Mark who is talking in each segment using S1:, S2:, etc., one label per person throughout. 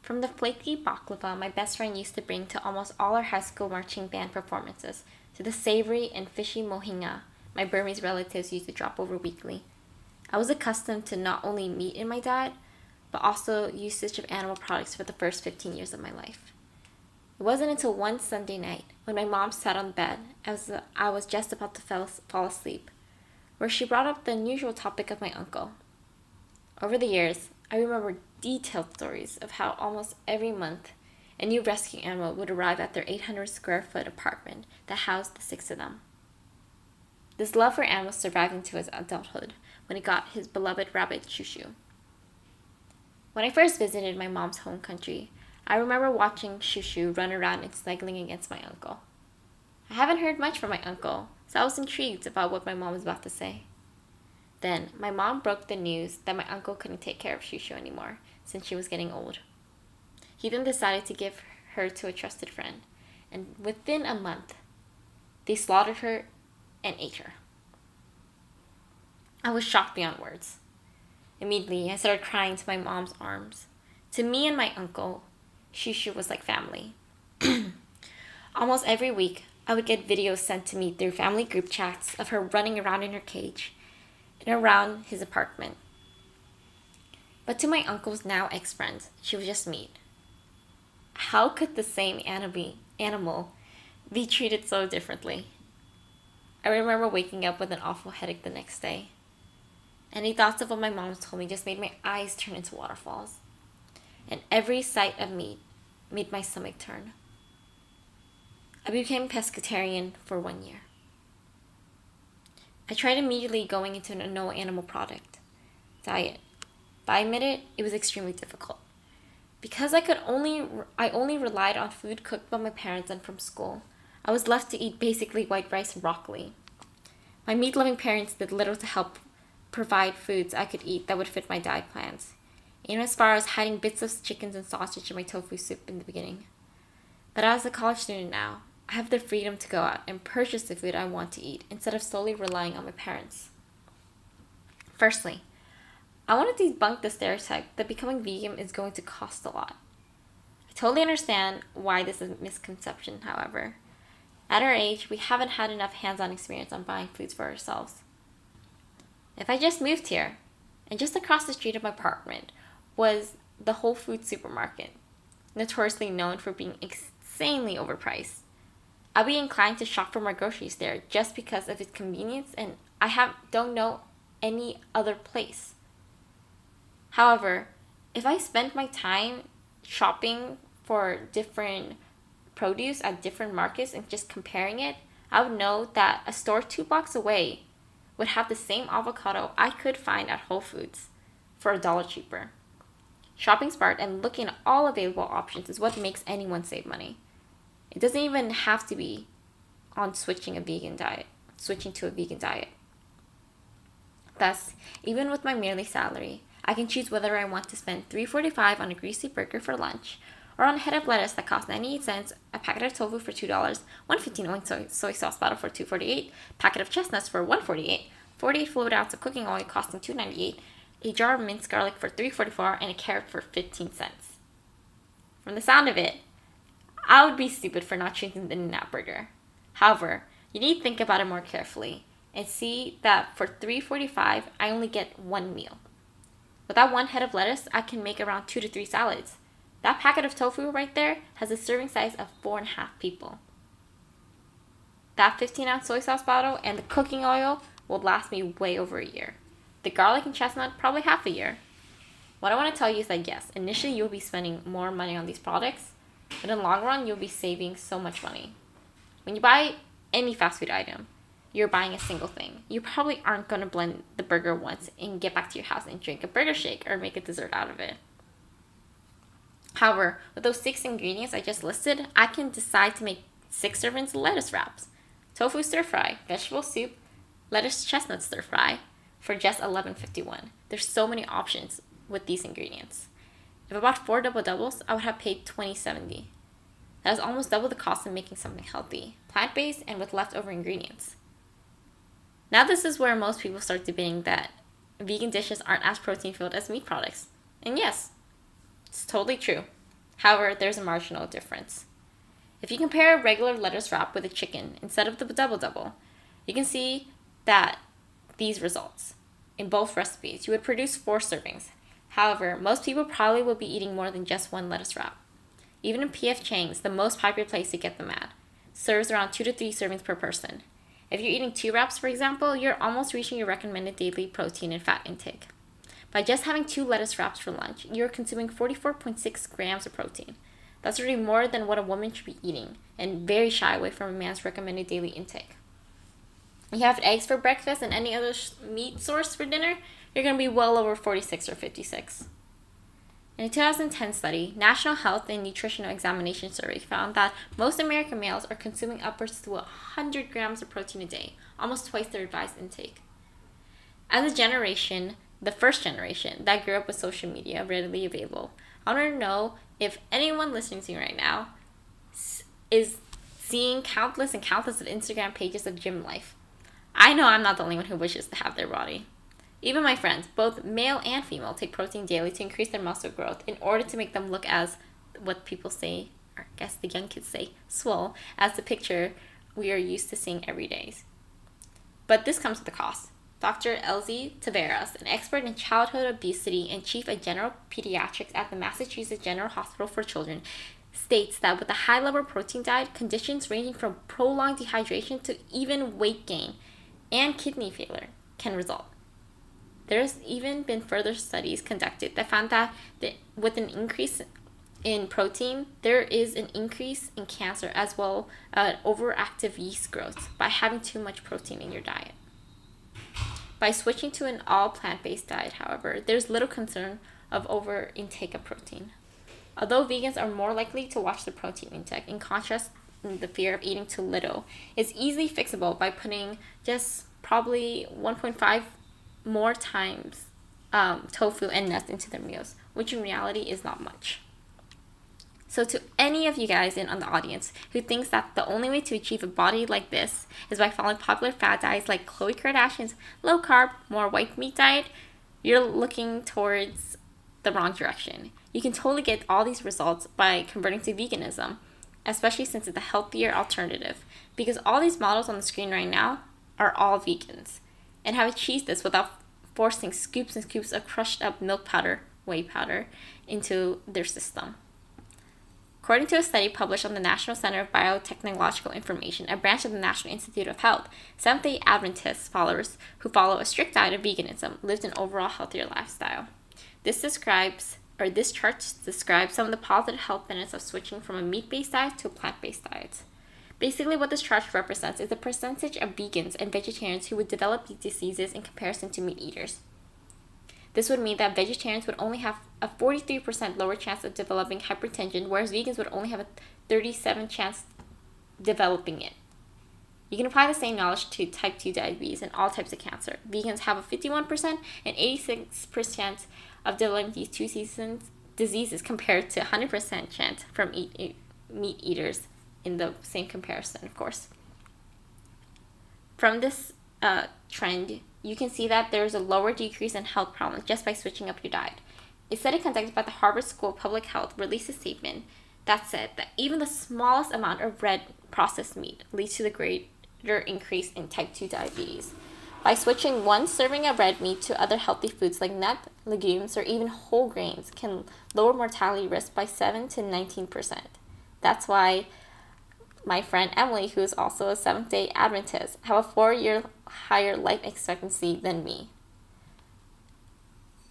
S1: From the flaky baklava my best friend used to bring to almost all our high school marching band performances, to the savory and fishy mohinga my Burmese relatives used to drop over weekly, I was accustomed to not only meat in my diet, but also usage of animal products for the first 15 years of my life. It wasn't until one Sunday night, when my mom sat on the bed as I was just about to fall asleep, where she brought up the unusual topic of my uncle. Over the years, I remember detailed stories of how almost every month a new rescue animal would arrive at their 800 square foot apartment that housed the six of them. This love for animals survived into his adulthood when he got his beloved rabbit Shushu. When I first visited my mom's home country, I remember watching Shushu run around and snuggling against my uncle. I haven't heard much from my uncle, so I was intrigued about what my mom was about to say. Then, my mom broke the news that my uncle couldn't take care of Shushu anymore since she was getting old. He then decided to give her to a trusted friend, and within a month, they slaughtered her and ate her. I was shocked beyond words. Immediately, I started crying to my mom's arms. To me and my uncle, Shushu was like family. Almost every week, I would get videos sent to me through family group chats of her running around in her cage and around his apartment. But to my uncle's now ex-friends, she was just meat. How could the same animal be treated so differently? I remember waking up with an awful headache the next day. Any thoughts of what my mom told me just made my eyes turn into waterfalls. And every sight of meat made my stomach turn. I became pescatarian for 1 year. I tried immediately going into a no animal product diet, but I admit it was extremely difficult. Because I only relied on food cooked by my parents and from school, I was left to eat basically white rice and broccoli. My meat-loving parents did little to help provide foods I could eat that would fit my diet plans, even as far as hiding bits of chickens and sausage in my tofu soup in the beginning. But as a college student now, I have the freedom to go out and purchase the food I want to eat instead of solely relying on my parents. Firstly, I want to debunk the stereotype that becoming vegan is going to cost a lot. I totally understand why this is a misconception, however. At our age, we haven't had enough hands-on experience on buying foods for ourselves. If I just moved here, and just across the street of my apartment was the Whole Foods supermarket, notoriously known for being insanely overpriced, I'd be inclined to shop for my groceries there just because of its convenience, and don't know any other place. However, if I spent my time shopping for different produce at different markets and just comparing it, I would know that a store 2 blocks away would have the same avocado I could find at Whole Foods for $1 cheaper. Shopping smart and looking at all available options is what makes anyone save money. It doesn't even have to be on switching to a vegan diet. Thus, even with my yearly salary, I can choose whether I want to spend $3.45 on a greasy burger for lunch, or on a head of lettuce that costs 98 cents, a packet of tofu for $2, 115 ounce soy sauce bottle for $2.48, packet of chestnuts for $1.48, 48 fluid ounce of cooking oil costing $2.98, a jar of minced garlic for $3.44, and a carrot for 15 cents. From the sound of it, I would be stupid for not choosing the In-N-Out burger. However, you need to think about it more carefully and see that for $3.45, I only get one meal. With that one head of lettuce, I can make around 2 to 3 salads. That packet of tofu right there has a serving size of 4.5 people. That 15-ounce soy sauce bottle and the cooking oil will last me way over a year. The garlic and chestnut, probably half a year. What I want to tell you is that yes, initially you'll be spending more money on these products, but in the long run, you'll be saving so much money. When you buy any fast food item, you're buying a single thing. You probably aren't going to blend the burger once and get back to your house and drink a burger shake or make a dessert out of it. However, with those 6 ingredients I just listed, I can decide to make 6 servings of lettuce wraps, tofu stir fry, vegetable soup, lettuce chestnut stir fry for just $11.51. There's so many options with these ingredients. If I bought 4 double doubles, I would have paid $20.70. That is almost double the cost of making something healthy, plant-based, and with leftover ingredients. Now this is where most people start debating that vegan dishes aren't as protein-filled as meat products. And yes, it's totally true. However, there's a marginal difference. If you compare a regular lettuce wrap with a chicken instead of the double-double, you can see that these results. In both recipes, you would produce 4 servings. However, most people probably will be eating more than just one lettuce wrap. Even in P.F. Chang's, the most popular place to get them at, serves around 2 to 3 servings per person. If you're eating 2 wraps, for example, you're almost reaching your recommended daily protein and fat intake. By just having 2 lettuce wraps for lunch, you're consuming 44.6 grams of protein. That's already more than what a woman should be eating, and very shy away from a man's recommended daily intake. You have eggs for breakfast and any other meat source for dinner, you're going to be well over 46 or 56. In a 2010 study, National Health and Nutritional Examination Survey found that most American males are consuming upwards to 100 grams of protein a day, almost twice their advised intake. As a generation, the first generation that grew up with social media readily available, I want to know if anyone listening to me right now is seeing countless and countless of Instagram pages of gym life. I know I'm not the only one who wishes to have their body. Even my friends, both male and female, take protein daily to increase their muscle growth in order to make them look as, what people say, or I guess the young kids say, swole, as the picture we are used to seeing every day. But this comes with a cost. Dr. Elsie Taveras, an expert in childhood obesity and chief of general pediatrics at the Massachusetts General Hospital for Children, states that with a high-level protein diet, conditions ranging from prolonged dehydration to even weight gain and kidney failure can result. There's even been further studies conducted that found that with an increase in protein, there is an increase in cancer as well as overactive yeast growth by having too much protein in your diet. By switching to an all plant-based diet, however, there's little concern of over intake of protein. Although vegans are more likely to watch their protein intake, in contrast, the fear of eating too little is easily fixable by putting just probably 1.5 more times tofu and nuts into their meals, which in reality is not much. So to any of you guys in on the audience who thinks that the only way to achieve a body like this is by following popular fad diets like Khloe Kardashian's low carb, more white meat diet, you're looking towards the wrong direction. You can totally get all these results by converting to veganism, especially since it's a healthier alternative, because all these models on the screen right now are all vegans and have achieved this without forcing scoops and scoops of crushed up milk powder, whey powder, into their system. According to a study published on the National Center of Biotechnological Information, a branch of the National Institute of Health, Seventh-day Adventist followers who follow a strict diet of veganism lived an overall healthier lifestyle. This chart describes some of the positive health benefits of switching from a meat-based diet to a plant-based diet. Basically, what this chart represents is the percentage of vegans and vegetarians who would develop these diseases in comparison to meat eaters. This would mean that vegetarians would only have a 43% lower chance of developing hypertension, whereas vegans would only have a 37% chance developing it. You can apply the same knowledge to type 2 diabetes and all types of cancer. Vegans have a 51% and 86% of developing these two diseases compared to 100% chance from meat eaters in the same comparison, of course. From this trend, you can see that there is a lower decrease in health problems just by switching up your diet. A study conducted by the Harvard School of Public Health released a statement that said that even the smallest amount of red processed meat leads to the greater increase in type 2 diabetes. By switching one serving of red meat to other healthy foods like nuts, legumes, or even whole grains can lower mortality risk by 7 to 19%. That's why my friend Emily, who is also a Seventh-day Adventist, have a 4-year higher life expectancy than me.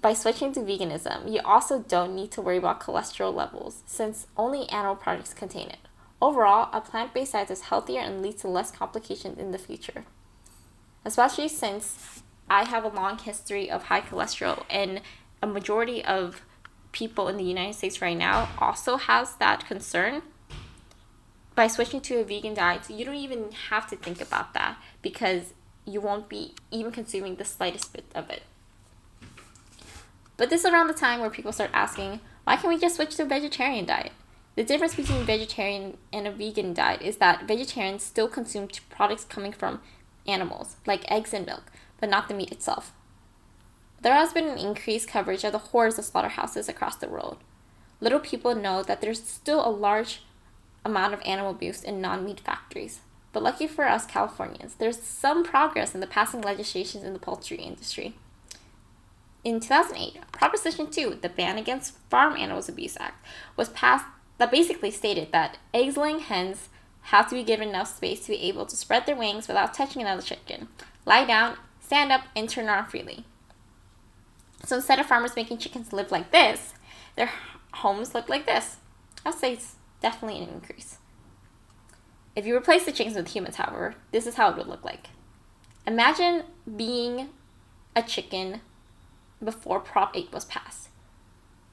S1: By switching to veganism, you also don't need to worry about cholesterol levels, since only animal products contain it. Overall, a plant-based diet is healthier and leads to less complications in the future. Especially since I have a long history of high cholesterol, and a majority of people in the United States right now also has that concern. By switching to a vegan diet, you don't even have to think about that because you won't be even consuming the slightest bit of it. But this is around the time where people start asking, why can't we just switch to a vegetarian diet? The difference between a vegetarian and a vegan diet is that vegetarians still consume products coming from animals, like eggs and milk, but not the meat itself. There has been an increased coverage of the horrors of slaughterhouses across the world. little people know that there's still a large amount of animal abuse in non-meat factories. But lucky for us Californians, there's some progress in the passing legislations in the poultry industry. In 2008, Proposition 2, the Ban Against Farm Animals Abuse Act, was passed that basically stated that eggs-laying hens have to be given enough space to be able to spread their wings without touching another chicken, lie down, stand up, and turn around freely. So instead of farmers making chickens live like this, their homes look like this. I'll say it's definitely an increase. If you replace the chickens with humans, however, this is how it would look like. Imagine being a chicken before Prop 8 was passed.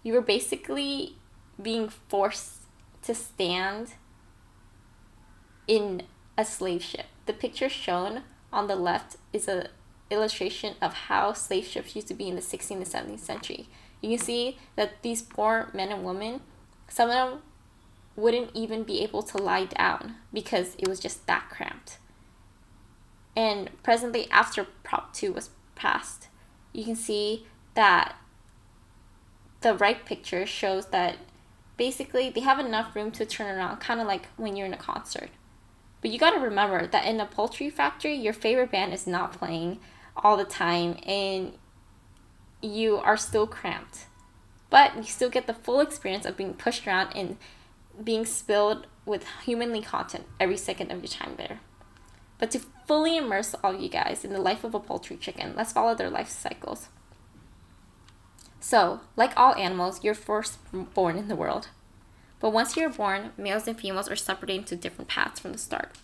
S1: You were basically being forced to stand in a slave ship. The picture shown on the left is an illustration of how slave ships used to be in the 16th and 17th century. You can see that these poor men and women, some of them wouldn't even be able to lie down because it was just that cramped. And presently, after Prop 2 was passed, you can see that the right picture shows that basically they have enough room to turn around, kind of like when you're in a concert. But you got to remember that in a poultry factory, your favorite band is not playing all the time and you are still cramped. But you still get the full experience of being pushed around and being spilled with humanly content every second of your time there. But to fully immerse all you guys in the life of a poultry chicken, let's follow their life cycles. So, like all animals, you're first born in the world. But once you're born, males and females are separated into different paths from the start.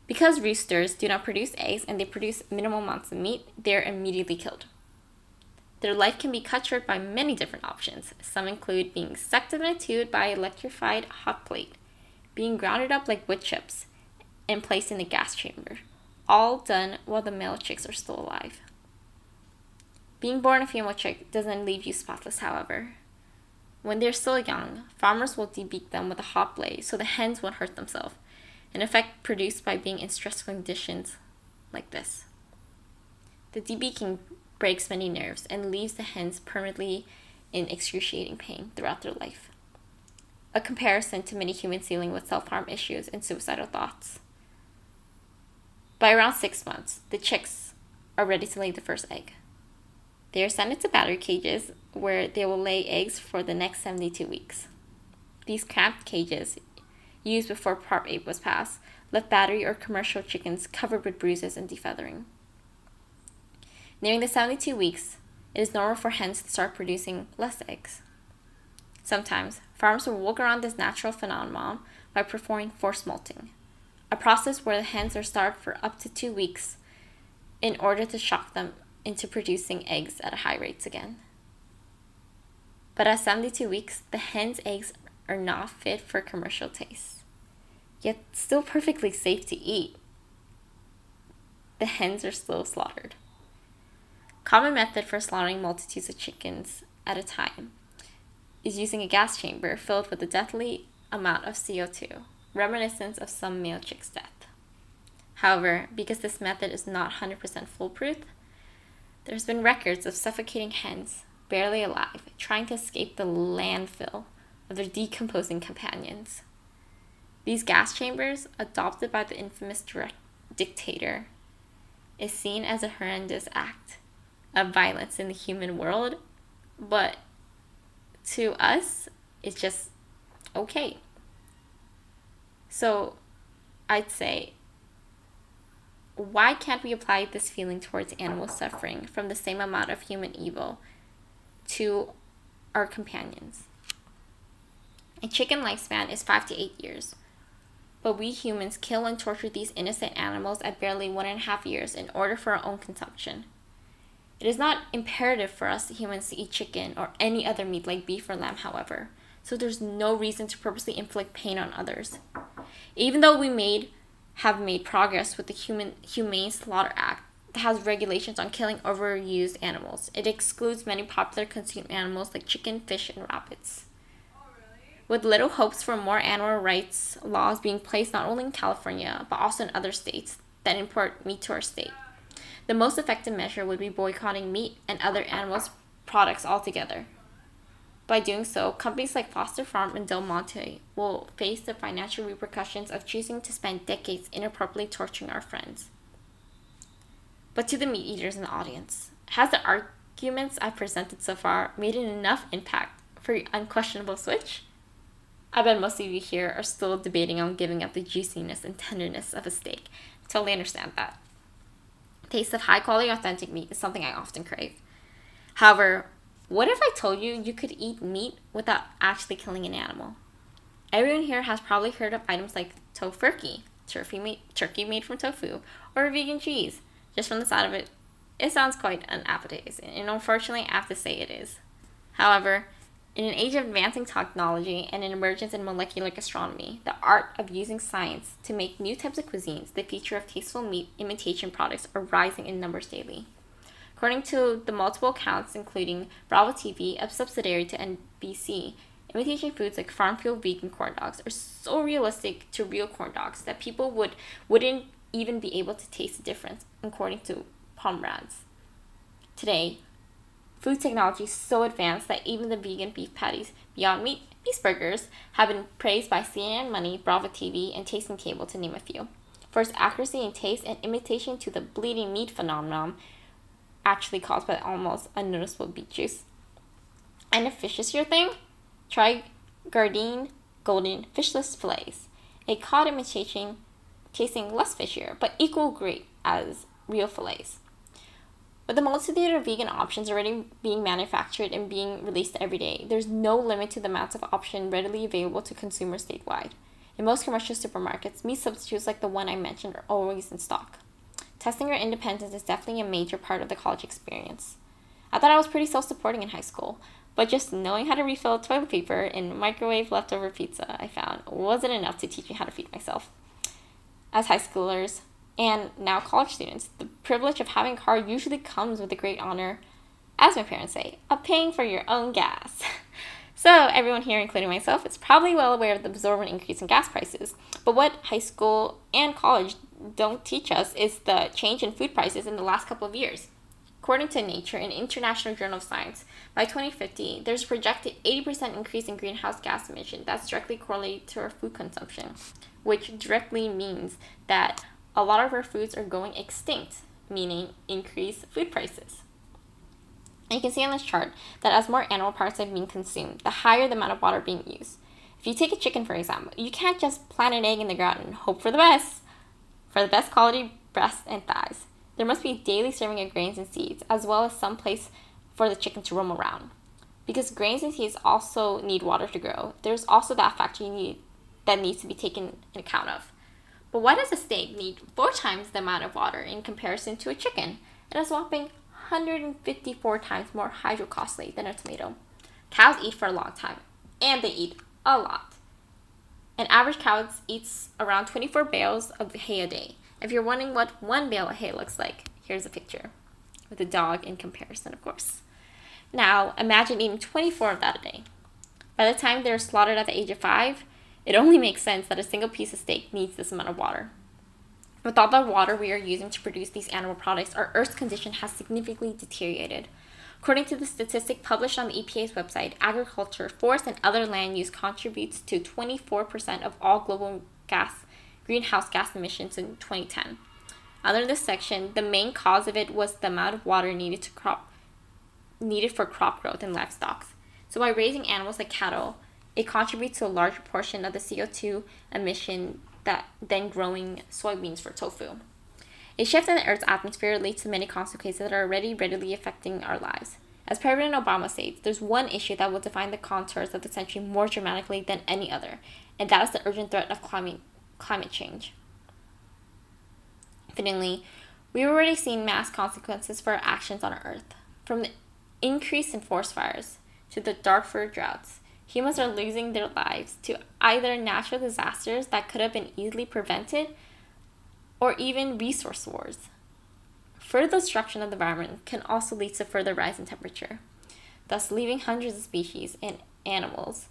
S1: Because roosters do not produce eggs and they produce minimal amounts of meat, they're immediately killed. Their life can be cut short by many different options. Some include being sucked in a tube by electrified hot plate, being grounded up like wood chips, and placed in a gas chamber, all done while the male chicks are still alive. Being born a female chick doesn't leave you spotless, however. When they're still young, farmers will debeak them with a hot blade so the hens won't hurt themselves, an effect produced by being in stressful conditions like this. The debeaking breaks many nerves and leaves the hens permanently in excruciating pain throughout their life. A comparison to many humans dealing with self-harm issues and suicidal thoughts. By around 6 months, the chicks are ready to lay the first egg. They are sent into battery cages where they will lay eggs for the next 72 weeks. These cramped cages, used before Prop 8 was passed, left battery or commercial chickens covered with bruises and defeathering. Nearing the 72 weeks, it is normal for hens to start producing less eggs. Sometimes, farms will work around this natural phenomenon by performing forced molting, a process where the hens are starved for up to 2 weeks in order to shock them into producing eggs at high rates again. But at 72 weeks, the hen's eggs are not fit for commercial taste, yet still perfectly safe to eat. The hens are still slaughtered. Common method for slaughtering multitudes of chickens at a time is using a gas chamber filled with a deadly amount of CO2, reminiscent of some male chick's death. However, because this method is not 100% foolproof, there's been records of suffocating hens, barely alive, trying to escape the landfill of their decomposing companions. These gas chambers, adopted by the infamous dictator, is seen as a horrendous act of violence in the human world, but to us, it's just okay. So I'd say, why can't we apply this feeling towards animal suffering from the same amount of human evil to our companions? A chicken lifespan is 5 to 8 years, but we humans kill and torture these innocent animals at barely 1.5 years in order for our own consumption. It is not imperative for us humans to eat chicken or any other meat like beef or lamb, however, so there's no reason to purposely inflict pain on others. Even though we have made progress with the Humane Slaughter Act that has regulations on killing overused animals, it excludes many popular consumed animals like chicken, fish, and rabbits. With little hopes for more animal rights laws being placed not only in California, but also in other states that import meat to our state, the most effective measure would be boycotting meat and other animals' products altogether. By doing so, companies like Foster Farm and Del Monte will face the financial repercussions of choosing to spend decades inappropriately torturing our friends. But to the meat eaters in the audience, has the arguments I've presented so far made an enough impact for your unquestionable switch? I bet most of you here are still debating on giving up the juiciness and tenderness of a steak. Totally understand that. Taste of high quality authentic meat is something I often crave. However, what if I told you you could eat meat without actually killing an animal? Everyone here has probably heard of items like tofurkey, turkey made from tofu, or vegan cheese. Just from the sound of it, it sounds quite unappetizing, and unfortunately I have to say it is. However, in an age of advancing technology and an emergence in molecular gastronomy, the art of using science to make new types of cuisines, the feature of tasteful meat imitation products are rising in numbers daily. According to the multiple accounts, including Bravo TV, a subsidiary to NBC, imitation foods like farm-field vegan corn dogs are so realistic to real corn dogs that people wouldn't even be able to taste the difference, according to Palm Brands. Today, food technology is so advanced that even the vegan beef patties, Beyond Meat, Beast Burgers have been praised by CNN Money, Bravo TV, and Taste and Cable, to name a few, for its accuracy in taste and imitation to the bleeding meat phenomenon actually caused by almost unnoticeable beet juice. And if fish is your thing, try Gardein Golden Fishless Fillets, a cod imitation tasting less fishier, but equal great as real fillets. With the multitude of vegan options already being manufactured and being released every day, there's no limit to the amounts of options readily available to consumers statewide. In most commercial supermarkets, meat substitutes like the one I mentioned are always in stock. Testing your independence is definitely a major part of the college experience. I thought I was pretty self-supporting in high school, but just knowing how to refill toilet paper and microwave leftover pizza, I found, wasn't enough to teach me how to feed myself. As high schoolers, and now college students, the privilege of having a car usually comes with the great honor, as my parents say, of paying for your own gas. So everyone here, including myself, is probably well aware of the absorbent increase in gas prices. But what high school and college don't teach us is the change in food prices in the last couple of years. According to Nature, an international journal of science, by 2050, there's a projected 80% increase in greenhouse gas emission that's directly correlated to our food consumption, which directly means that a lot of our foods are going extinct, meaning increased food prices. And you can see on this chart that as more animal parts are being consumed, the higher the amount of water being used. If you take a chicken, for example, you can't just plant an egg in the ground and hope for the best quality breasts and thighs. There must be a daily serving of grains and seeds, as well as some place for the chicken to roam around. Because grains and seeds also need water to grow, there's also that factor that needs to be taken into account of. But why does a steak need 4 times the amount of water in comparison to a chicken? It is whopping 154 times more hydrocostly than a tomato. Cows eat for a long time, and they eat a lot. An average cow eats around 24 bales of hay a day. If you're wondering what 1 bale of hay looks like, here's a picture, with a dog in comparison, of course. Now, imagine eating 24 of that a day. By the time they're slaughtered at the age of 5, it only makes sense that a single piece of steak needs this amount of water. With all the water we are using to produce these animal products, our Earth's condition has significantly deteriorated. According to the statistic published on the EPA's website, agriculture, forest, and other land use contributes to 24% of all global greenhouse gas emissions in 2010. Under this section, the main cause of it was the amount of water needed for crop growth and livestock. So by raising animals like cattle, it contributes to a larger portion of the CO2 emission than growing soybeans for tofu. A shift in the Earth's atmosphere leads to many consequences that are already readily affecting our lives. As President Obama states, there's one issue that will define the contours of the century more dramatically than any other, and that is the urgent threat of climate change. Fittingly, we've already seen mass consequences for our actions on our Earth. From the increase in forest fires to the Darfur droughts, humans are losing their lives to either natural disasters that could have been easily prevented or even resource wars. Further destruction of the environment can also lead to further rise in temperature, thus leaving hundreds of species and animals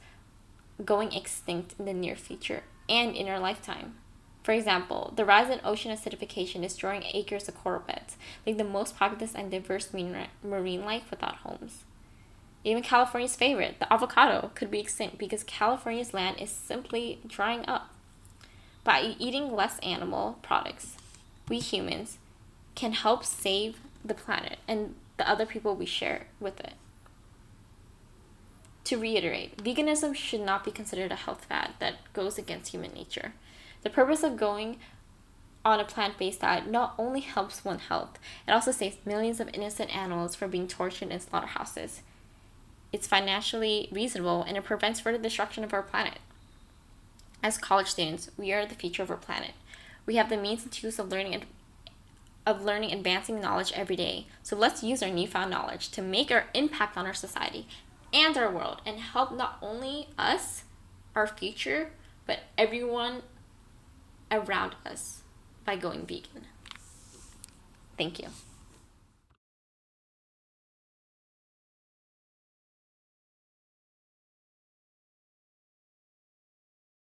S1: going extinct in the near future and in our lifetime. For example, the rise in ocean acidification is destroying acres of coral beds, leaving the most populous and diverse marine life without homes. Even California's favorite, the avocado, could be extinct because California's land is simply drying up. By eating less animal products, we humans can help save the planet and the other people we share with it. To reiterate, veganism should not be considered a health fad that goes against human nature. The purpose of going on a plant-based diet not only helps one's health, it also saves millions of innocent animals from being tortured in slaughterhouses. It's financially reasonable and it prevents further destruction of our planet. As college students, we are the future of our planet. We have the means and tools of learning advancing knowledge every day. So let's use our newfound knowledge to make our impact on our society and our world and help not only us, our future, but everyone around us by going vegan. Thank you.